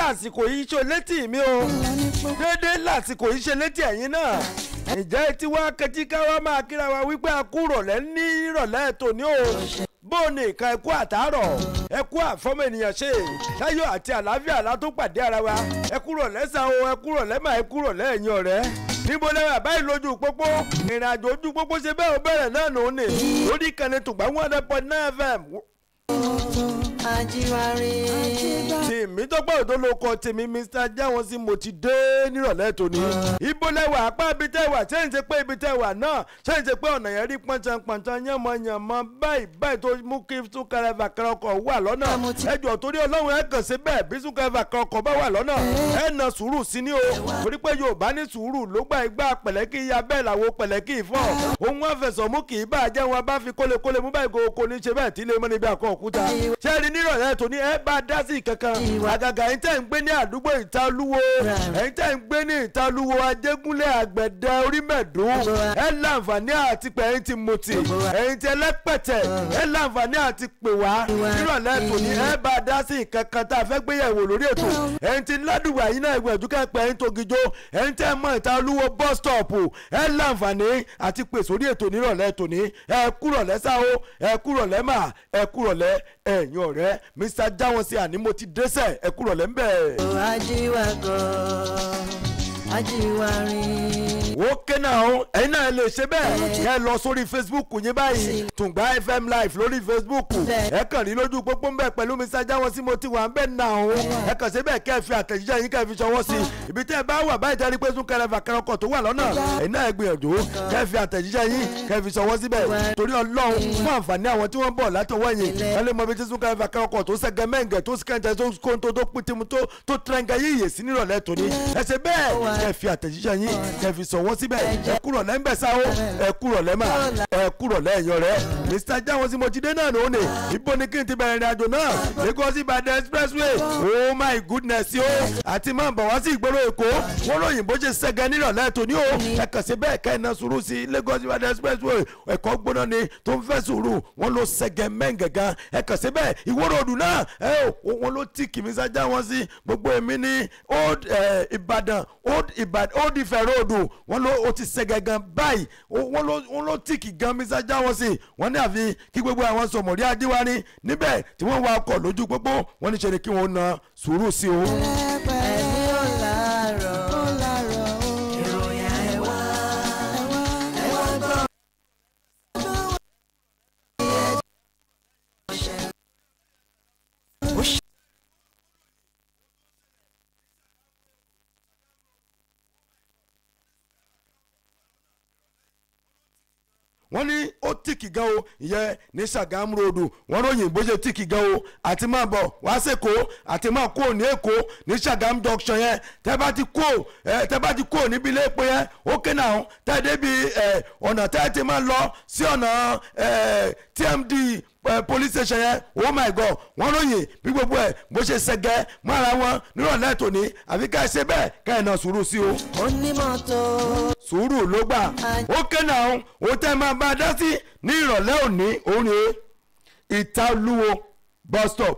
lásìkò yìí ṣe létí mi o déédéé lásìkò yìí ṣe létí ẹ̀yin náà ǹjẹ́ tí wàá kẹtí káwá máa kíra wa wípé a kú rọ̀lẹ́ ní ìrọ̀lẹ́ tòní o bó ní nǹkan ẹkú àtàárọ̀ ẹkú àfọ́mọ ènìyàn ṣe láyọ̀ àti àlàáfíà látó pàdé ara wa ẹkú rọ̀lẹ́ sá o ẹkú rọ̀lẹ́ mà ẹkú rọ̀lẹ́ ẹ̀yin ọ̀rẹ́ níbo lẹ́wọ̀n àbáyé lójú pópó ìrìn àjò ojú pópó ṣe bẹ́ẹ̀ ó bẹ̀rẹ̀ náà nù ní lórí ìkànnì tùgbà 100.9 FM. tèmi tó gbọ́ òdo ló kọ tèmi Mr. jáwọn sí mo ti dé nírọ̀lẹ́ tòní. ibo lẹ́wà apá ibi tẹ́ wà ṣé ń ṣe pé ibi tẹ́ wà náà ṣé ń ṣe pé ọ̀nà yẹn rí pọ̀nṣánpọ̀nṣán yánmọ̀yánmọ̀ báyìí tó mú kí súnkẹrẹ fàkẹrẹ ọkọ̀ wà lọ́nà. ẹjọ́ torí Ọlọ́run ẹ kàn sí bẹ́ẹ̀ bí súnkẹrẹ fàkẹrẹ ọkọ̀ bá wà lọ́nà ẹ na sùúrù sí ni o torí pé Yorùbá ní sùúrù ló gba ìgbà pẹ̀lẹ́ kí ya bẹ́ẹ̀ làwọn pẹ̀lẹ́ kí ìfọ́ òun wọn fẹ̀sọ̀ mú kì í bá jẹ́ wọn bá fi kólekóle mú báyìí kò ní ṣe bẹ́ẹ̀ tí ilé mọ́ níbi àkọ́ òkúta ṣé rí nírọ̀lẹ́ tòní ẹ bá dá sí kankan àgàgà ẹ̀yin tẹ́ ń gbé ní àdúgbò Ìtalúwo ẹ̀yin tẹ́ ń gbé ní Ìtalúwo Ajégúnlẹ̀ Àgbẹ̀dẹ Orímẹ̀dún ẹ láǹfààní àti pé ẹ̀yin ti mutì ẹ̀yin ti ẹlẹ́pẹ̀tẹ̀ ẹ láǹfààní àti pè wá nírọ̀lẹ́ tòní ẹ bá dá sí kankan tá a fẹ́ gbéyẹ̀wò lórí ètò ẹ̀yin ti ládùúgbò àyín náà ìgbìyànjú kẹ́pẹ́ ẹ̀yin tó gijó ẹ̀yin tẹ́ mọ Ìtalúwo bus stop ẹ láǹfààní àti pè sórí ètò nírọ̀lẹ́ tòní ẹ kúrọ̀lẹ́ sá o ẹ kúrọ̀lẹ́ mà ẹ kúrọ̀lẹ́ ẹ̀yin ọ̀rẹ́ Mr. jáwọn sí àní mo ti dẹ́sẹ̀ ẹ kúrọ̀lẹ́ ń bẹ̀. ajíwá gan ajíwá rìn. ó kéna o ẹ̀yin náà lè ṣe bẹ́ẹ̀ ẹ lọ sórí Facebook yín báyìí Tùngbà FM live lórí Facebook ẹ kàn rí lójú pópó ń bẹ̀ pẹ̀lú Mr. jáwọn sí mo ti wà ń bẹ̀ náà o ẹ kàn ṣe bẹ́ẹ̀ kẹ́ ẹ fi àtẹ̀jíṣẹ́ yín kẹ́ ẹ fi ṣọwọ́ sí ibi tẹ́ ẹ bá wà báyìí tẹ́ ẹ rí pé súnkẹrẹ fàkẹrẹ ọkọ̀ tó wà lọ́nà ẹ̀yin náà gbìyànjú kẹ́ ẹ fi àtẹ̀jíṣẹ́ yín kẹ́ ẹ fi ṣọwọ́ síbẹ̀ torí Ọlọ́run fún àǹfààní àwọn tí wọ́n bọ̀ látọwọ́ yìí wọ́n lè mọ ibi tí súnkẹrẹ fàkẹrẹ ọkọ̀ tó sẹ́gẹ́ mẹ́ǹgẹ̀ tó sikẹ́ǹtẹ̀ tó kóńtó tó pìtìmù tó tẹ̀ǹgẹ̀ yíyè sí nírọ̀lẹ́ tòní ẹ ṣe bẹ́ẹ̀ kẹ́ ẹ fi àtẹ̀jíṣẹ́ yín kẹ́ ẹ fi ṣọwọ́ síbẹ̀ ẹ kúrọ̀lẹ́ ń bẹ̀ sá o ẹ kúrọ̀lẹ́ mà ẹ kúrọ̀lẹ́ ẹ̀yọ́ rẹ̀ Mr. jáwọn sí mo ti dé náà ló ní ibo ni kí n ti bẹ̀rẹ̀ ìrìn àjò náà Lagos Ìbàdàn expressway oh my goodness yo àti máa bọ̀ wá sí ìgboro Èkó wọ́n lóyìn bó ṣe ṣẹ́gẹ́ nírọ̀lẹ́ tòní o ẹ kàn sí bẹ́ẹ̀ kẹ́ ẹ na sùúrù sí Lagos Ìbàdàn expressway ẹ̀kọ́ gbóná ni tó ń fẹ́ sùúrù wọ́n ló ṣẹ́gẹ́ mẹ́ǹgẹ̀gàn ẹ kàn sí bẹ́ẹ̀ Ìwó ròdù náà wọ́n ló tí kì Mr. jáwọn sí gbogbo èmi ní old Ifẹ̀ ròdù wọ́n ló ó ti ṣẹ́gẹ́ gan báyìí wọ́n ló tí kì gan Mr. jáwọn sí wọ́n ní àfi kí gbogbo àwọn sọmọ̀rí adíwárí níbẹ̀ tí wọ́n wa ọkọ̀ lójú pópó wọ́n ní ṣe ni kí wọ́n na sùúrù sí o. ẹ̀mí ò láàárọ̀ ìròyìn ẹ̀wá gbọ́. wọ́n ní ó tìkì gan o ìyẹn ní Ṣàgámù ròdù wọ́n ròyìn bó ṣe tìkì gan o àti máa bọ̀ wá sẹ́kọ̀ọ́ àti máa kó ní Èkó ní Ṣàgámù junction yẹn tẹ́ bá ti kó níbi ilé epo yẹn ó ké náà tẹ́ débi ọ̀nà tẹ́ ti máa lọ sí ọ̀nà TMD police station yẹn oh my God wọ́n ròyìn bí gbogbo ẹ̀ bó ṣe ṣẹgẹ́ mọ́ra wọn nírọ̀lẹ́ tòní àfi ká ẹ ṣe bẹ́ẹ̀ ká ẹ náà sùúrù sí o. onímọ̀tò. sùúrù ló gbà ó ké náà ó tẹ́ máa bá a dá sí ní ìrọ̀lẹ́ òní òun rèé Ìtalúwo bus stop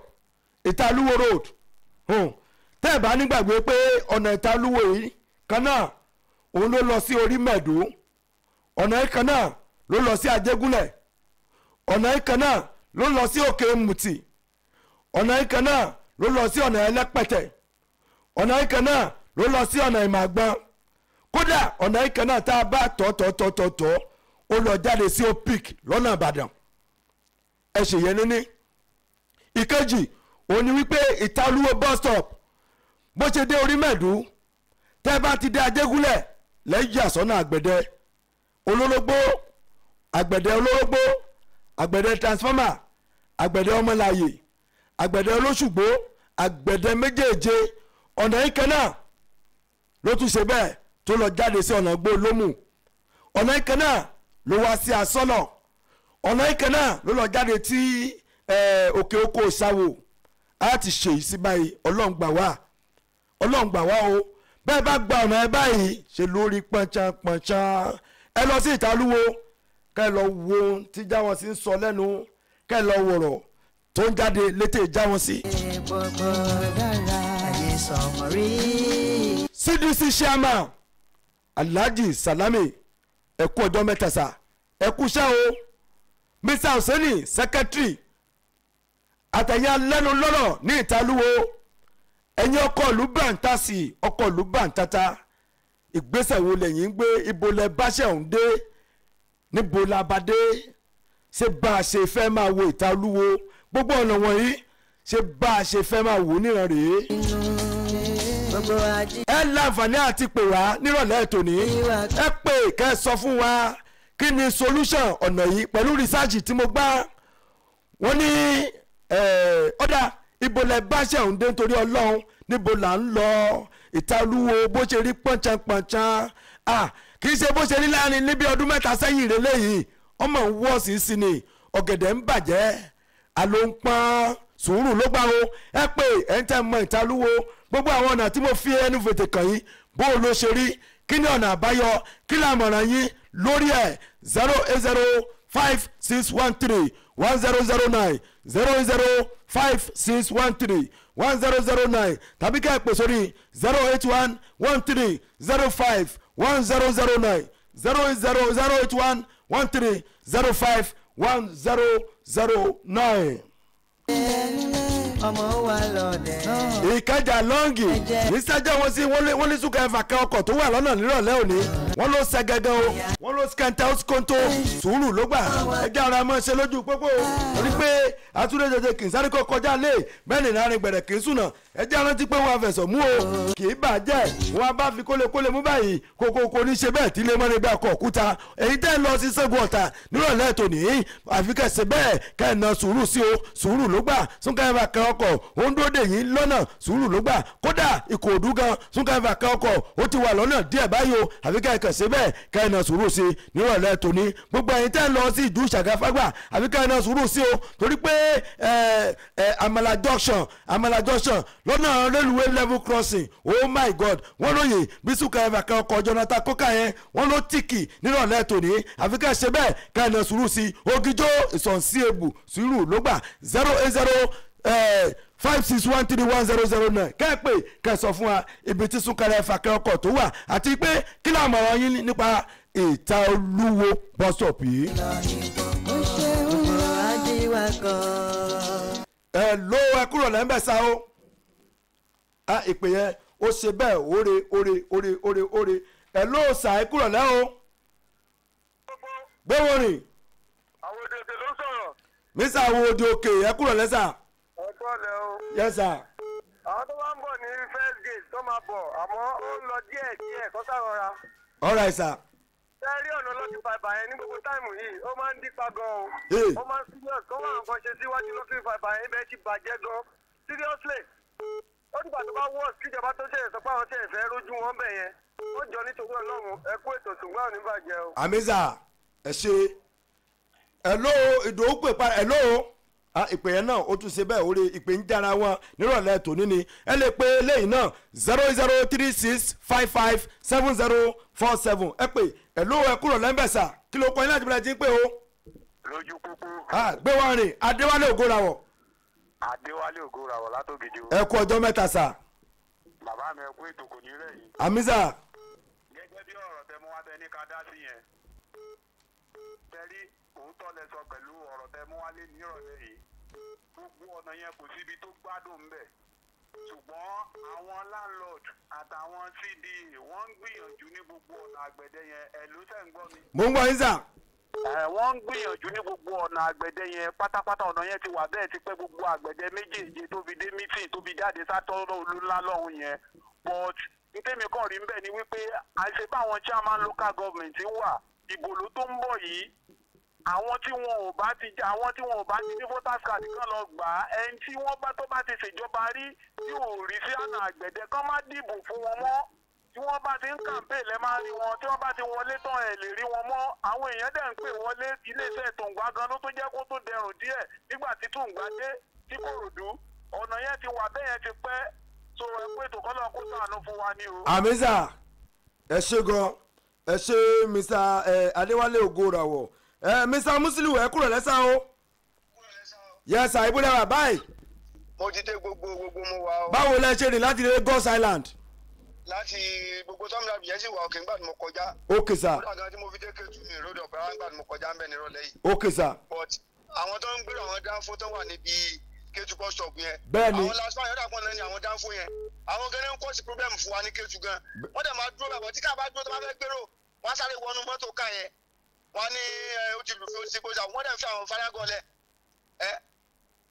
Ìtalúwo road tẹ́ ẹ̀ bá nígbàgbé pé ọ̀nà Ìtalúwo yìí kan náà òun ló lọ sí Orímẹ̀dún ọ̀nà yìí kan náà ló lọ sí Ajégúnlẹ̀ ọ̀nà yìí kan náà ló lọ sí Òkè Mùtì ọ̀nà yìí kan náà ló lọ sí ọ̀nà Ẹlẹ́pẹ̀tẹ̀ ọ̀nà yìí kan náà ló lọ sí ọ̀nà Ìmàgbọ́n kódà ọ̀nà yìí kan náà tá a bá tọ̀ ó lọ jáde sí Opik lọ́nà Ìbàdàn ẹ ṣèyẹn níní. ìkejì òun ni wípé Ìtalúwo bus stop bó ṣe dé Orímẹ̀dún tẹ́ bá ti dé Ajégúnlẹ̀ lẹ́yìn àsọ́nà Àgbẹ̀dẹ Olórógbó Àgbẹ̀dẹ Olórógbó Àgbẹ̀dẹ transformer Àgbẹ̀dẹ Ọmọláyè Àgbẹ̀dẹ Olóṣùgbó Àgbẹ̀dẹ méjèèje ọ̀nà yìí kan náà ló tún ṣe bẹ́ẹ̀ tó lọ jáde sí ọ̀nà Gbólómù ọ̀nà yìí kan náà ló wá sí Asọ́nà ọ̀nà yìí kan náà ló lọ jáde tí Òkè Oko Ìsáwò á ti ṣe yìí sí báyìí Ọlọ́run gbà wá o bẹ́ẹ̀ bá gba ọ̀nà ẹ báyìí ṣe lórí pọ̀nchán ẹ lọ sí Ìtalúwo kẹ́ ẹ lọ wo tí jáwọn sí ń sọ lẹ́nu kẹ́ ẹ lọ wọ̀rọ̀ tó ń jáde létè jáwọn sí. gbogbo dára àyè sọmọrí. CDC chairman Alhaji Salami ẹ kú ọjọ́ mẹ́ta sá ẹ kú iṣẹ́ o Mr. Hussaini secretary àtẹ̀yà lẹ́nu lọ́rọ̀ ní ìtalúwo ẹ̀yin ọkọ̀ ìlú bàǹtàsì ọkọ̀ ìlú bàǹtàtà ìgbésẹ̀ wo lẹ́yìn ń gbé ibo lẹ báṣẹ̀ ọ̀hún dé níbo la bá dé ṣé bá a ṣe fẹ́ máa wo ìtalúwo gbogbo ọ̀nà wọ̀nyí ṣé bá a ṣe fẹ́ máa wò níran rèé ẹ láǹfààní àti pè wá nírọ̀lẹ́ tòní ẹ pè kẹ́ ẹ sọ fún wa kí ni solution ọ̀nà yìí pẹ̀lú research tí mo gbá wọ́n ní ọ̀dà ibo lẹ báṣẹ̀ ọ̀hún dé nítorí ọlọ́run níbo là ń lọ ìtalúwo bó ṣe rí pọ́nchánpọ́nchán kì í ṣe bó ṣe rí láàrin níbi ọdún mẹ́ta sẹ́yìn rẹ̀ lẹ́yìn ọmọ ń wọ́ sí ni ọ̀gẹ̀dẹ̀ ń bàjẹ́ àló ń pọ́n sùúrù ló gbà o ẹ pé ẹ ń tẹ́ mọ ìtalúwo gbogbo àwọn ọ̀nà tí mo fi ẹnu fètè kàn yín bó o ló ṣe rí kí ni ọ̀nà àbáyọ kí làmọ̀ràn yín lórí ẹ̀ 08056131009 08056131009 tàbí ká ẹ pè sórí 08113051009 0808113051009. ọmọ wa lọ́dẹ̀. Ìkẹjà lọ́ngì ní sẹ́jọ́ wọn sí wọ́n ní súnkẹ́ fàkẹ́ ọkọ̀ tó wà lọ́nà nírọ̀lẹ́ òní wọ́n ló ṣe gẹ́gẹ́ o wọ́n ló skẹ́ntẹ́ ó skóńtó sùúrù ló gbà ẹjẹ́ ara mọ́ ṣe lójú pópó torí pé àtúndé jẹjẹ kì í sáré kó kọjá lé bẹ́ẹ̀ ni láàrin gbẹ̀rẹ̀ kì í sùnà ẹjẹ́ rántí pé wọ́n afẹ̀sọ̀ mú o kì í bàjẹ́ wọ́n bá fi kólekóle mú báyìí kókó ní ṣe bẹ́ẹ̀ tí lè mọ́ níbi akọ̀ òkúta èyí tẹ́ lọ sí Ṣẹ́gun Ọ̀tà nírọ̀lẹ́ tòní àfikẹ́sẹ̀ bẹ́ẹ̀ kẹ́ ẹ̀ na sùúrù sí o sùúrù ló gbà súnkẹ́ fàkẹ́ ọkọ̀ ó ń dúró dè yín lọ́nà sùúrù ló gbà kódà Ìkòròdú gan súnkẹ́ fàkẹ́ ọkọ̀ ó ti wà lọ́nà díẹ̀ báyìí o àfikẹ́ ẹ̀kẹ́sẹ̀ bẹ́ẹ̀ kẹ́ ẹ̀ na sùúrù sí nírọ̀lẹ́ tòní gbogbo ẹ̀yin tẹ́ lọ sí ìdú Ṣàgáfágbà àfikẹ́ ẹ̀ na sùúrù sí o torí pé Amala junction lọ́nà railway level crossing oh my god wọ́n lóye bí súnkẹ́ fàkẹ́ ọkọ̀ Jonathan Coker yẹn wọ́n ló tìkì nírọ̀lẹ́ tòní àfikẹ́ ṣe bẹ́ẹ̀ kẹ́ ẹ̀ na sùúrù sí Ògìjó ìsọ̀nsíebù sùúrù ló gbà 08056131009 kẹ́ẹ̀pẹ́ kẹ́sọ̀ fún wa ibi tí súnkẹrẹ fàkẹ́ ọkọ̀ tó wà àti pé kí làmọ̀ràn yín nípa Ìtalúwo bus stop yìí. ló ẹ kúrò lẹ́ńbẹ̀ sá o ìpè yẹn ó ṣe bẹ́ẹ̀ óre ẹ ló sà ẹ kúrò lẹ́ o gbé wọn rìn. àwọn òde ló sọ̀rọ̀. mísà àwọn òde òkè ẹ kúrò lẹ́sà. ọ̀pọ̀ lẹ o. yes sir. àwọn tó bá ń bọ̀ ní first gate tó máa bọ̀ àmọ́ ó ń lọ díẹ̀ kó sàrọ̀ra. all right sir. ṣé rí ọ̀nà lọ́sí fàìfà yẹn ní gbogbo táìmù yìí ó máa ń dípa gan o. ó máa ń serious kó máa nǹkan ṣe síwájú lọ́sí fàìfà yẹn ibẹ̀ ti bàjẹ́ gan seriously. ó dìgbà tó bá wọ́ọ̀sì kíjọba tó ṣe sọ pé àwọn ṣe ìfẹ́ rójú wọn bẹ̀ yẹn ó jọ nítorí Ọlọ́run ẹ kú ètò ṣùgbọ́n ò ní bàjẹ́ o. àmísà ẹ ṣe ẹ̀ló ìdòwú pè pa ẹ̀ló ìpè yẹn náà ó tún ṣe bẹ́ẹ̀ orí ìpè ń jára wọn nírọ̀lẹ́ tòní ni ẹ lè pe lẹ́yìn náà 08036557047 ẹ pè ẹ̀ló ẹ kúrò lẹ́ńbẹ̀sà kí ló kọ́ yín láti bẹ̀rẹ̀ tí ń pè o. lójú kúkú. gbé wọn rìn Adéwálé Ògúnrawọ̀. Adéwálé Ògúnrawọ̀ látògidì o. ẹ kú ọjọ́ mẹ́ta sà. bàbá mi ẹ kú ètò kò ní rẹ̀ yìí. àmísà. gẹ́gẹ́ bí ọ̀rọ̀ tẹ mú wá tẹ ní ká dá sí yẹn tẹ́rí òótọ́ lẹ sọ pẹ̀lú ọ̀rọ̀ tẹ mú wálé nírọ̀lẹ́ yìí gbogbo ọ̀nà yẹn kò síbi tó gbádùn ńbẹ̀ ṣùgbọ́n àwọn landlord àtàwọn CDA wọ́n ń gbìyànjú ní gbogbo ọ̀nà àgbẹ̀dẹ yẹn ẹ̀ ló ṣẹ̀ ń gbọ́ mi. mo ń gbọ́ yín sà. wọ́n ń gbìyànjú ní gbogbo ọ̀nà àgbẹ̀dẹ yẹn pátápátá ọ̀nà yẹn ti wà bẹ́ẹ̀ ti pẹ́ gbogbo àgbẹ̀dẹ méjèèjì tó fi dé mítìn tó fi jáde sátọ́rọ̀ olúńlá lọ́hùn yẹn but ntẹ́mi kàn rí bẹ́ẹ̀ ni wípé àṣẹ báwọn chairman local government wà ìbò ló tó ń bọ̀ yìí àwọn tí wọn ò bá ti ní voters card kan lọ gbà á ẹni tí wọ́n bá tó bá ti ṣèjọba rí tí ò rí sí àná àgbẹ̀dẹ kán má dìbò fún wọn mọ́ tí wọ́n bá ti ń kàǹpé lẹ́ máa rí wọn tí wọ́n bá ti wọlé tán ẹ̀ lè rí wọn mọ́ àwọn èèyàn dẹ̀ ń pè wọlé iléeṣẹ́ tòǹgbà gan ló tó jẹ́ kó tó dẹrùn díẹ̀ nígbà tí tòǹgbà dé tí Kòròdú ọ̀nà yẹn ti wà bẹ́ẹ̀ yẹn ti pẹ́ so ẹ pé ètò kọ́lọ́ kó ṣàánú fún wa ní o. àmísà ẹ ṣe gan ẹ ṣe Mr. Adéwálé Ògúnrawọ̀ Mr. Musiliu ẹ kúrò lẹ́sà o. yes sir ibùdó wà báyìí. mo ti dé gbogbo mo wà o. báwo lẹ ṣe rìn láti Lagos Island. láti gbogbo tọ́mìlà bìyẹn sì wà òkè ńgbà tí mo kọjá. ok sir. kódà gan tí mo fi dé Kétu ní ìròdì ọ̀pẹ ńgbà tí mo kọjá ń bẹ̀ nírọ̀lẹ́ yìí. ok sir. but àwọn tó ń gbèrò àwọn dánfó tó wà níbi Kétu bus stop yẹn. bẹ́ẹ̀ni. àwọn last one yọ̀dà pọ̀ náà ni àwọn dánfó yẹn. àwọn gẹ́gẹ́ ń kọ́ sí problem fún wa ní Kétu gan. wọ́n dẹ̀ máa dúró bàbọ̀ tí ká bá dúró tó bá fẹ́ gbèrò wọ́n sáré wọnú mọ́tò ká yẹn. wọ́n ní ó ti lù fún sípòsà wọ́n dẹ̀ fi àwọn fárágọ́lẹ̀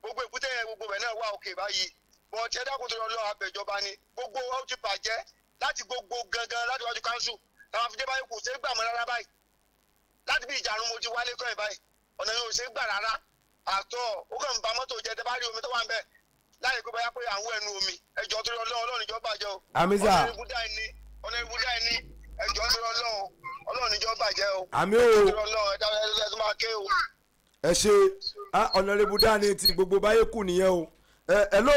gbogbo èkúté yẹn gbogbo bẹ̀ náà wà òkè báyìí. but ẹ dákun tó lọ abẹ́jọba ni gbogbo ó ti bàjẹ́ láti gbogbo gangan láti wájú káńsù táwọn fi dé báyìí kò ṣe é gbà mọ́ rárá báyìí láti bí ìjàrún mo ti wálé kọ́ ẹ̀ báyìí ọ̀nà yóò ṣe é gbà rárá àtọ̀ ó kàn ń ba mọ́tò jẹ tẹ́ bá rí omi tó wà ń bẹ̀ láyé pé báyà pé àwọn ẹnu omi ẹjọ́ tó lọ Ọlọ́run níjọ́ bàjẹ́ o àmì sà. ọ̀nà ibùdá ẹni ẹjọ́ tó lọ Ọlọ́run níjọ́ bàjẹ́ o àmì o. ẹ ṣe ọ̀nàrẹ́bù dání ti gbogbo báyé kù nìyẹn o. hello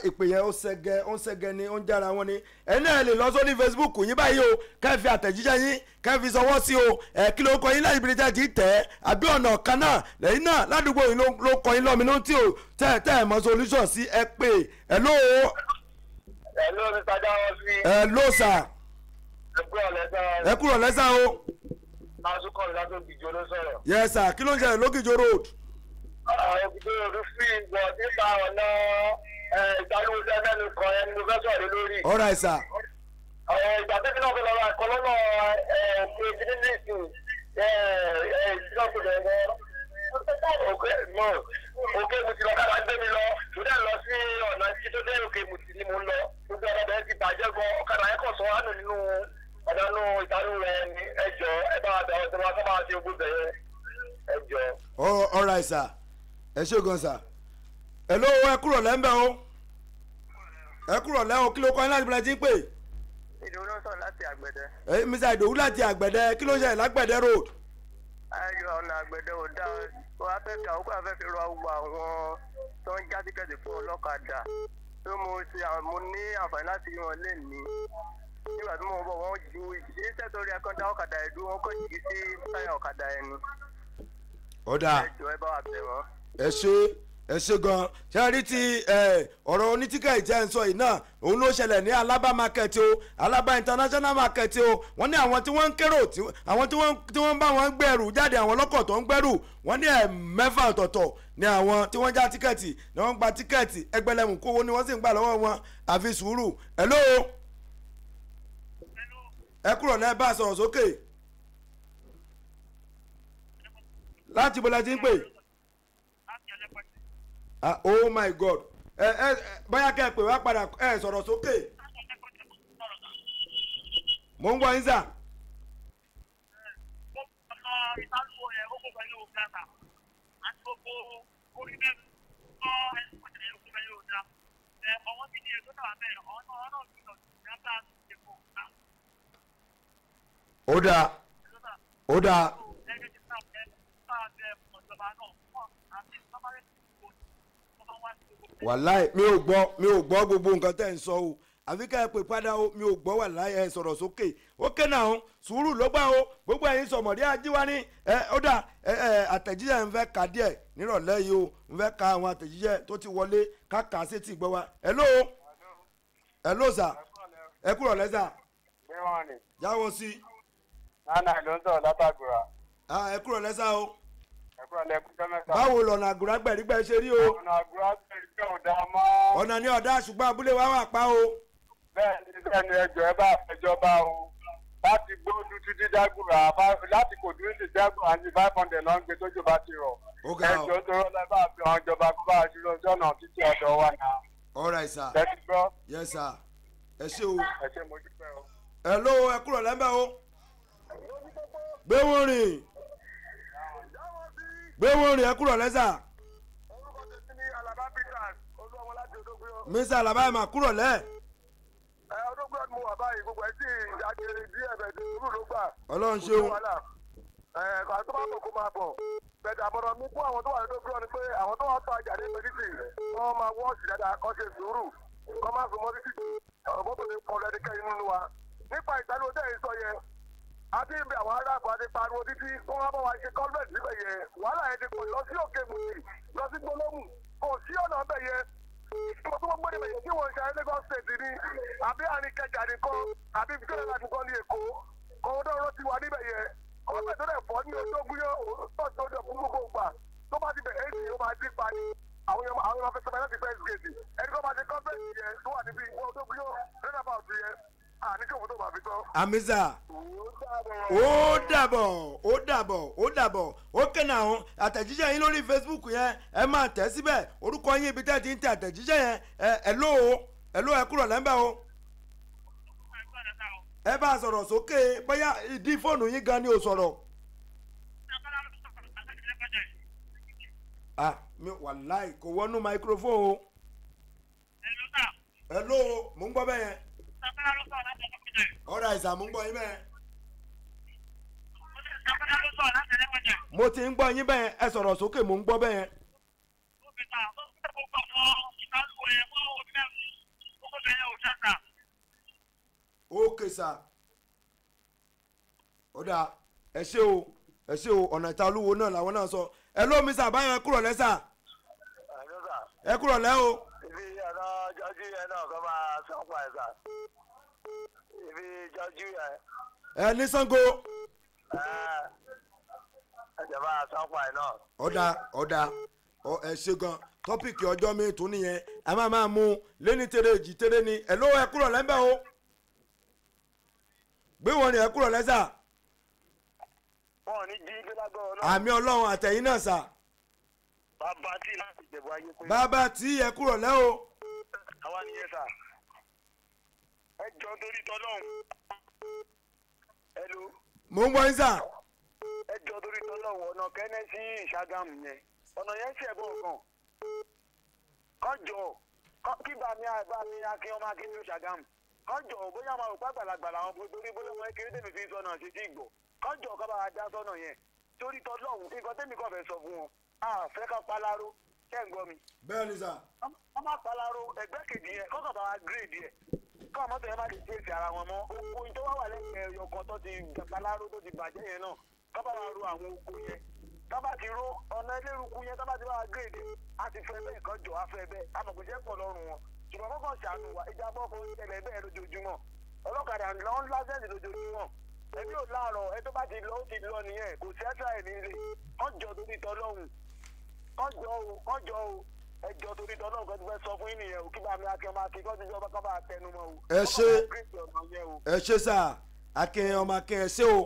ìpè yẹn ó ṣẹ́gẹ́ ni ó ń jára wọn ni ẹni ẹ lè lọ sórí Facebook yín báyìí o kẹ́ẹ̀fì àtẹ̀jíṣẹ́ yín kẹ́ẹ̀fì sọwọ́ sí o kí ló kọ yín láì ibi tẹ́ ti tẹ̀ àbí ọ̀nà kan náà lẹ́yìn náà ládùúgbò yín ló kọ yín lọ́mìnú tí o tẹ́ ẹ̀ mọ solution sí ẹ pé hello. hello Mr. Jawosi. hello sir. ẹ kúrò lẹ́sà o. Asukọ̀ ìlàtọ̀ Ògìjò ló sọ̀rọ̀. yes sir kí ló ń ṣẹlẹ̀ lógìjò road. Ògìjò road fi ìgbọ̀ nípa ọ̀nà ìdánwò sẹ́fẹ̀lì kan ẹni mo fẹ́ sọ̀rọ̀ lórí. all right sir. ìgbà tẹ́kí náà fẹ́ lọ́wọ́ ẹ̀kọ́ lọ́nà kejìlélẹ́sì ìdílọ́kùnrin òkè mo ti lọ kára gbé mi lọ mo dẹ̀ lọ sí ọ̀nà tí tó dé òkè mo ti ní mo lọ gbogbo ọ̀nà bẹ́ẹ̀ ti bàjẹ́ gan ọ̀kadà ẹ̀kọ́ sọ wánù nínú ọ̀dánù ìdánwò rẹ̀ ní ẹjọ́ ẹ bá wa bẹ̀rẹ̀ tó máa sábà ṣe ogún bẹ̀rẹ̀ ẹjọ́. all right sir ẹ ṣé gan sir. hello ẹ kúrò lẹ́ńbẹ̀ o ẹ kúrò lẹ́ o kí ló kọ́ ẹ láti bẹ̀rẹ̀ tí ń pè. Ìdòwú ló sọ̀rọ̀ láti Àgbẹ̀dẹ. Mr. Ìdòwú láti Àgbẹ̀dẹ kí ló ṣẹlẹ̀ lágbẹ̀dẹ road. ayọ̀ ọ̀nà Àgbẹ̀dẹ ò dá o afẹ́fẹ́ àwọn afẹ́fẹ́ rọ àwọn tó ń já tíkẹ́ẹ̀tì fún ọlọ́kadà tó mo ní àǹfààní láti rí wọn lẹ́ẹ̀ni nígbà tí mo bọ̀ wọ́n ju iṣẹ́ tó rí akọ́dá ọ̀kadà ẹ̀dú wọn kọ́ jì sí táyà ọ̀kadà ẹni. ọ̀dà ẹjọ́ ẹ bá wa bẹ̀ wọ́n. ẹ ṣé gan ṣe rí ti ọ̀rọ̀ onítìkẹ́ ìjẹ́ ń sọ yìí náà òun ló ṣẹlẹ̀ ní Alaba market o Alaba international market o wọ́n ní àwọn tí wọ́n ń kérò àwọn tí wọ́n bá wọn gbẹ̀rù jáde àwọn ọlọ́kọ̀ tó ń gbẹ̀rù wọ́n ní mẹ́fà ọ̀tọ̀ọ̀tọ̀ ní àwọn tí wọ́n já tíkẹ́ẹ̀tì ní wọ́n gba tíkẹ́ẹ̀tì ẹgbẹ̀lẹ́mù kówó ni wọ́n sì ń gbà lọ́wọ́ wọn àfi sùúrù. hello ẹ kúrò lẹ́ bá sọ̀rọ̀ sókè láti bọ́lá ti ń pè. Oh my God bóyá kẹ́ ẹ pè wá padà ẹ sọ̀rọ̀ sókè mò ń gbọ́ yín sà. ó dáa. wàláì mi ò gbọ́ gbogbo nǹkan tẹ́ ń sọ o àfi ká ẹ pè padà o mi ò gbọ́ wàláì ẹ sọ̀rọ̀ sókè ó ké náà o sùúrù ló gbà o gbogbo ẹ̀yin sọ̀mọ̀dé ajíwá ní ó dà àtẹ̀jíṣẹ́ ń fẹ́ ka díẹ̀ nírọ̀lẹ́ yìí o ń fẹ́ ka àwọn àtẹ̀jíṣẹ́ tó ti wọlé ká kà á sétí gbọ́ wa hello sà ẹ kúrọ̀ lẹ́sà jáwọ́ sí. nánà ló ń sọ̀rọ̀ látàgùrà. ẹ kúrọ̀ lẹ́sà o. báwo lọ̀nà àgùrá gbẹ̀rígbẹ̀ ṣe rí o. ọ̀nà àgùrá gbẹ̀rígbẹ̀ ò dáa mọ́. ọ̀nà ní ọ̀dà ṣùgbọ́n abúlé wa wà pa o. bẹ́ẹ̀ ni ẹjọ́ ẹ bá fẹjọba o láti gbóòdù títí dágùrà láti kò dúró sí dágùrà ní 500 lọ́n gbé tójú bá ti rọ̀. ẹjọ́ tó rọ́ lẹ́ bá fi hàn ìjọba kó bá ṣe lọ sọ́nà títí ọ̀dọ̀ wa náà. all right sir. ẹ ti gbọ́. yes sir. ẹ ṣé o. ẹ ṣé mo dúpẹ́ o. hello ẹ kúrò lẹ́mbẹ̀ o. gbé wọn rìn ẹ kúrò lẹ́sà. orúkọ tèmi ni Alaba Peters olúwọmọ láti Odògùyọ. Mr. Alaba ẹ̀ máa kúrò lẹ́. Odògùyọ mo wà báyìí gbogbo ẹ̀ tí ìdájẹ́ díẹ̀ bẹ̀ tó rú ló gbà. ọlọ́run ṣeun. kò tó bá bọ̀ kó máa bọ̀ bẹ̀tẹ̀ àbọ̀dọ̀ mi fún àwọn tó wà ní Odògùyọ ni pé àwọn tó wà tó àjà ní pẹ̀lítì wọ́n máa wọ́ọ̀sì dáadáa kọ́ ṣe sùúrù kọ́ máa fi mọ́tò títì mọ́tò ní pọ̀ lẹ́dẹ̀kẹ́ nínú wa nípa ìdánilò tẹ́ ẹ̀ sọ yẹn àti ibi àwọn aráàbò àti pariwo títí wọn wá bá wa ṣe kọ́lbẹ̀tì níbẹ̀ yẹn wàhálà yẹn ti pọ̀ lọ sí òkè mùsì lọ sí gbólóhùn kò sí ọ̀nà ọbẹ̀ yẹn ìgbà tó wọ́n gbé níbẹ̀ yẹn kí wọ́n ṣe Lagos State ní àbí àríkẹjà nìkan àbí ìfikẹ́lẹ́ láti kọ́ ní Èkó kọ́ńdọ́rọ́ ti wà níbẹ̀ yẹn ọ̀pẹ̀ tó dẹ̀ fọ́ ní ojógun yẹn tọ́jú ọjọ́ fún gbogbo ìgbà tó bá ti bẹ̀rẹ̀ èyí ó máa dín pa ní àwọn ọmọ fẹsẹ̀ bẹ̀rẹ̀ láti fẹ́ẹ́ gèdè ẹni tó máa ṣe kọ́ńfẹ́ǹsì yẹn tó wà níbi ìwọ ojógun yẹn rẹ́nàbàtì yẹn àníkèwò tó máa fi tán. àmísà ó dàbọ̀ ó kẹ́nà àwọn àtẹ̀jíṣẹ́ yín lórí Facebook yẹn ẹ máa tẹ̀ síbẹ̀ orúkọ yín ibi tẹ́ ti ń tẹ àtẹ̀jíṣẹ́ yẹn ẹ kúrò lẹ́ńbẹ̀ o ẹ bá a sọ̀rọ̀ sókè bóyá ìdí fóònù yín gan ni ò sọ̀rọ̀. mi wàláì kò wọnú microphone o. hello mò ń gbọ́ bẹ́ẹ̀ yẹn. ọ̀rọ̀ àìsàn mò ń gbọ́ yín bẹ́ẹ̀. mo ti ń gbọ́ yín bẹ́ẹ̀ ẹ sọ̀rọ̀ sókè mò ń gbọ́ bẹ́ẹ̀. ókè sà ó dáa ẹ ṣé o ọ̀nà ìta olúwo náà làwọn náà sọ ẹ ló mi sà báyọ̀ ẹ kúrò lẹ́sà ẹ kúrò lẹ́ o. ibi ọ̀nà jọjú yẹn náà kọ́ máa sọ́pọ̀ ẹ̀ sà ibi jọjú yẹn. ẹ ní Ṣàngó. ẹ̀jẹ̀ máa sọ́pọ̀ ẹ̀ náà. ọ̀dà ẹ ṣe gan tọ́pìkì ọjọ́ mi tún nìyẹn a máa mú lẹ́ni tẹ́rẹ̀ èjì tẹ́rẹ̀ ni ẹ ló ẹ kúrò lẹ́ńbẹ̀ o gbé wọn ni ẹ kúrò lẹ́sà. wọn ò ní jí gbé lágbọ́n náà. àmì Ọlọ́run àtẹ̀yìn náà sà. bàbá tí láti jẹ̀bú ayé pé. bàbá tí ẹ kúrò lẹ́ o. àwa nìyẹn sà. ẹ jọ torí tọ́lọ́hún. hello. mò ń gbọ́ yín sà. ẹ jọ torí tọ́lọ́hún ọ̀nà kẹ́nẹ́ sí Ṣàgámù yẹn ọ̀nà yẹn ṣẹ̀ bọ̀ gan. kọjọ kí bàmí akin ọmọ akin ní Ṣàgámù kọjọ bóyá máa rò pé àgbàlagbà làwọn bó torí bóyá wọn kéré tèmi fi sọnà sí ti gbọ́ kọjọ kọ́ bá wa já sọ́nà yẹn torí tọ́lọ́hún nǹkan tèmi kọ́ fẹ́ sọ fún wọn fẹ́ ká palaro ṣẹ́ ń gbọ́ mi. bẹ́ẹ̀ ni sà. wọ́n máa palaro ẹgbẹ́ kejì yẹn kọ́kàn bá wa gírèdì ẹ̀ kọ́ mọ́tò yẹn má ti fèsì ara wọn mọ́ oko tó wà lẹ́yìn ẹ̀yọ kan tó ti palaro tó ti bàjẹ́ yẹn náà kọ́ bá wa ro àwọn oko yẹn kọ́ bá ti ro ọ̀nà eléruku yẹn kọ́ bá ti bá wa gírèdì á ti fẹ́ bẹ́ẹ̀ kọ́ jọ afẹ́ bẹ́ẹ̀ amọ̀kùnjẹ́ pọ̀ lọ́rùn wọn ṣùgbọ́n kọ́kọ́ ṣàánú wa ìjàmbá ọkọ̀ ìṣẹ̀lẹ̀ bẹ́ẹ̀ lójoojúmọ́ ọlọ́kadà ńlọ ńlá sẹ́ẹ̀sì lójoojúmọ́ ẹbí ò láàárọ̀ ẹ tó bá ti lọ ó ti lọ nìyẹn kò sí ẹ́sà ẹ̀ nílé kọ́jọ torí tọ́lọ́hùn kọ́jọ o ẹjọ́ torí tọ́lọ́hùn kan ti fẹ́ sọ fún yín nìyẹn o kí bá mi akẹ́ ọmọ akẹ́ kọ́ ti jọba kọ́ bá tẹnu mọ́ o. ẹ ṣe sà akẹ́ ọmọ akẹ́ ẹ ṣe o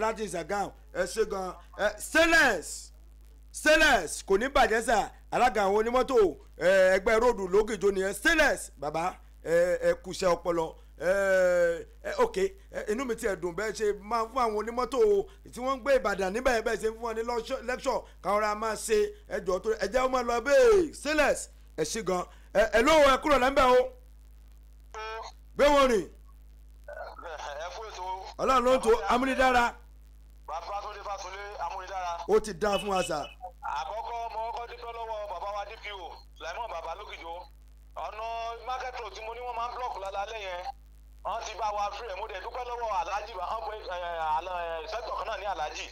láti Ṣàgámù ẹ ṣe gan stainless kò ní bàjẹ́ sà alága àwọn onímọ́tò ẹgbẹ́ róòdù lókèjọ nìyẹn stainless bàbá ẹ kùṣẹ́ ọpọlọ ok inú mi ti ẹ̀ dùn bẹ́ẹ̀ ṣe máa fún àwọn onímọ́tò tí wọ́n ń gbé Ìbàdàn níbẹ̀ bẹ́ẹ̀ ṣe ń fún wọn ní lẹ́kṣọ̀ káwọn ra máa ṣe ẹjọ́ tó ẹjẹ́ ọmọ lọ bẹ́ẹ̀ stainless ẹ ṣe gan ẹ ló ẹ kúrò lẹ́ńbẹ̀ o gbé wọn rìn Ọlọ́run ló ń tó amúnidára bàbá tó dé Fáṣọlé amúnidára ó ti dá fún wa sà. àkọ́kọ́ mo kọ́kọ́ dúpẹ́ lọ́wọ́ bàbá wa DPO Sulaimon bàbá lókìjọ ọ̀nà market road tí mo ní wọ́n máa ń blọọkù lálẹ́ yẹn wọ́n ti bá wa free mo dẹ̀ dúpẹ́ lọ́wọ́ aláàjì sẹ́tọ̀ kan náà ní aláàjì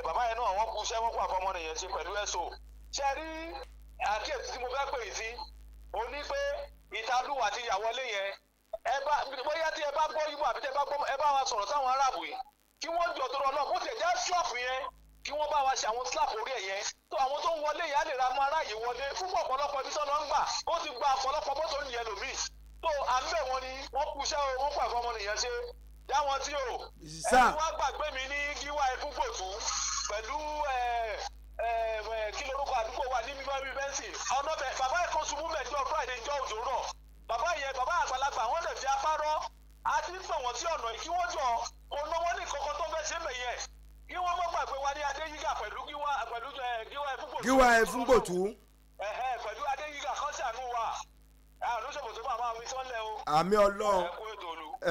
bàbá yẹn náà wọ́n kú iṣẹ́ wọ́n kú àfọmọ́ nìyẹn ṣe pẹ̀lú ẹ̀sọ́ ṣe rí àkíyèsí tí mo fẹ́ pè sí o ní pé ìtalúwà ti yàwọlé yẹn bóyá tí ẹ bá gbọ́ yíbo àbí ẹ bá wa sọ̀rọ̀ sáwọn aráàbù yìí kí wọ́n jọ tó rọ náà bó ti jẹ́ ṣọ́ọ̀fù yẹn kí wọ́n bá wa ṣe àwọn slap orí ẹ̀ yẹn tó àwọn tó ń wọlé yẹn á lè ra mọ́ aráàyè wọlé fún ọ̀pọ̀lọpọ̀ ibi sọ́nà ń gbà ó ti gba ọ̀pọ̀lọpọ̀ mọ́tò nìyẹn lòmíì tó à ń bẹ̀ wọ́n ni wọ́n kú iṣẹ́ o wọ́n pàfọ́ ọmọ nìyẹn ṣe yá wọn tí o ẹni wá gbàgbé mi ní gíwá ẹkúgbòtú pẹ̀lú kí lorúkọ àdúgbò wà ní mímọ́ rí bẹ́ńsì ọ̀nà bẹ̀ bàbá ẹ̀kan ṣubú mẹ́jọ Friday jọ òjò rọ̀ bàbá àgbàlagbà wọ́n lè fi afárọ́ á ti ń pè wọ́n sí ọ̀nà kí wọ́n jọ kò náwó ní kọ̀ọ̀kan tó fẹ́ ṣe mẹ́yẹ kí wọ́n mọ́ gbàgbé wa ní Adéyígà pẹ̀lú gíwá ẹfúngbòtú pẹ̀lú Adéyígà kan ṣàánú wa àlóṣòfò tó máa wí sọ́lẹ̀ o. àmì Ọlọ́run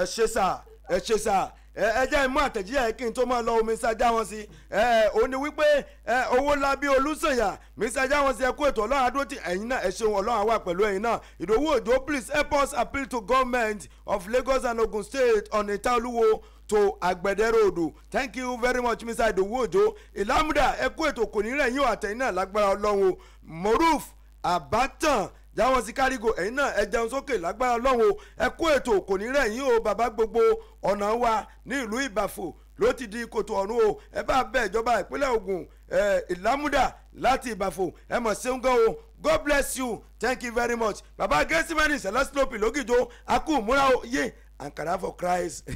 ẹ ṣe sà ẹ jẹ́ ìmú àtẹ̀jíṣẹ́ kí n tó máa lọ omi ṣáájá wọn sí ó ní wípé owó lábí Olúṣèyà mi ṣáájá wọn sí ẹ kú ètò Ọlọ́run adótì ẹ̀yin náà ẹ ṣeun Ọlọ́run àwa pẹ̀lú ẹ̀yin náà Ìdòwú Òjó please help us appeal to government of Lagos and Ogun State on Ìta-Olúwo to Agbede Road. Thank you very much Mr. Ìdòwú Òjó Ìlàmúdà ẹ kú ètò kò ní rẹ̀ yín àtẹ̀yin náà lágbára Ọlọ́run Moruf Abatan jáwọn sí kárígò ẹ̀yin náà ẹ jẹun sókè lágbára ọlọ́run o ẹ kú ètò kò ní rẹ̀yìn o bàbá gbogbo ọ̀nà wa ní ìlú ìbàfò ló ti di kòtò ọ̀run o ẹ bá bẹ ìjọba ìpínlẹ̀ Ògùn ìlámúdà láti ìbàfò ẹ mọ̀ ṣeun gan o God bless you thank you very much bàbá gẹ́sìmẹ́nì celestinopi lógìjó akú múra o yé Ankara for Christ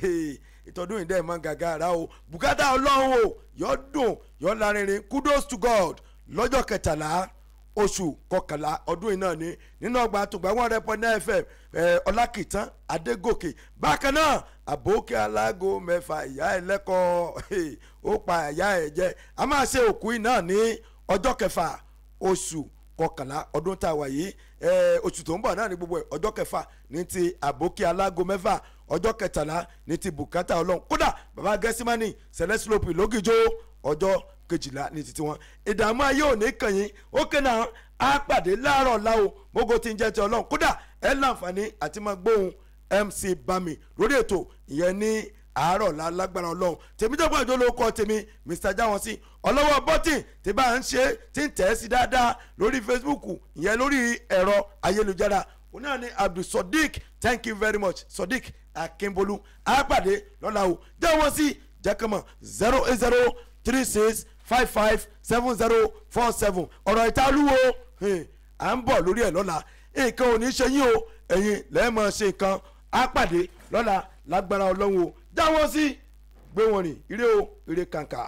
ìtọ́dún ìdẹ́ ìmọ̀ gàgà ara o bùkátà ọlọ́run o yọ dùn yọ lárinrin kudos to God lọ́jọ́ 13 oṣù 11 ọdún yìí náà ni nínú ọgbà àtùgbà 100.9 FM ọlákìtàn adégòkè bákan náà àbókè alágo mẹ́fà ìyá ẹlẹ́kọ̀ọ́ ó pa ìyá ẹ̀ jẹ́ a máa ṣe òkú yìí náà ní ọjọ́ 6 oṣù 11 ọdún tá a wà yìí oṣù tó ń bọ̀ náà ní gbogbo ọjọ́ 6 ní ti àbókè alágo mẹ́fà ọjọ́ 13 ní ti bùkátà ọlọ́run kódà bàbá gẹ́símánì celestinopi lógìjó ọjọ́ 12 ní títí wọn ìdààmú ayé ò ní kàn yín ó kéde àwọn á pàdé láàárọ̀ láwo gbogbo tí ń jẹ́ ti ọlọ́run kódà ẹ láǹfààní àti máa gbóhùn MC Bami lórí ètò ìyẹn ní àárọ̀ lágbára ọlọ́run tèmi tó gbọ́dọ̀ ló kọ́ tèmi Mr. Jáwọ́sí ọlọ́wọ́ bọ́tì tí bá ń ṣe tí ń tẹ̀ sí dáadáa lórí Facebook ìyẹn lórí ẹ̀rọ ayélujára òun náà ni Abdul Sodiq thank you very much Sodiq Akínbolú àpàdé lọ́la o Jáwọ́sí jẹ́kọ̀mọ̀ 08036557047 ọ̀rọ̀ ìtàlúwo à ń bọ̀ lórí ẹ̀ lọ́la nǹkan ò ní ṣe yín o ẹ̀yin lẹ́ẹ̀mọ̀ ṣe nǹkan àpàdé lọ́la lágbára ọlọ́run o Jáwọ́sí gbé wọn rìn ire o ire kàǹkà.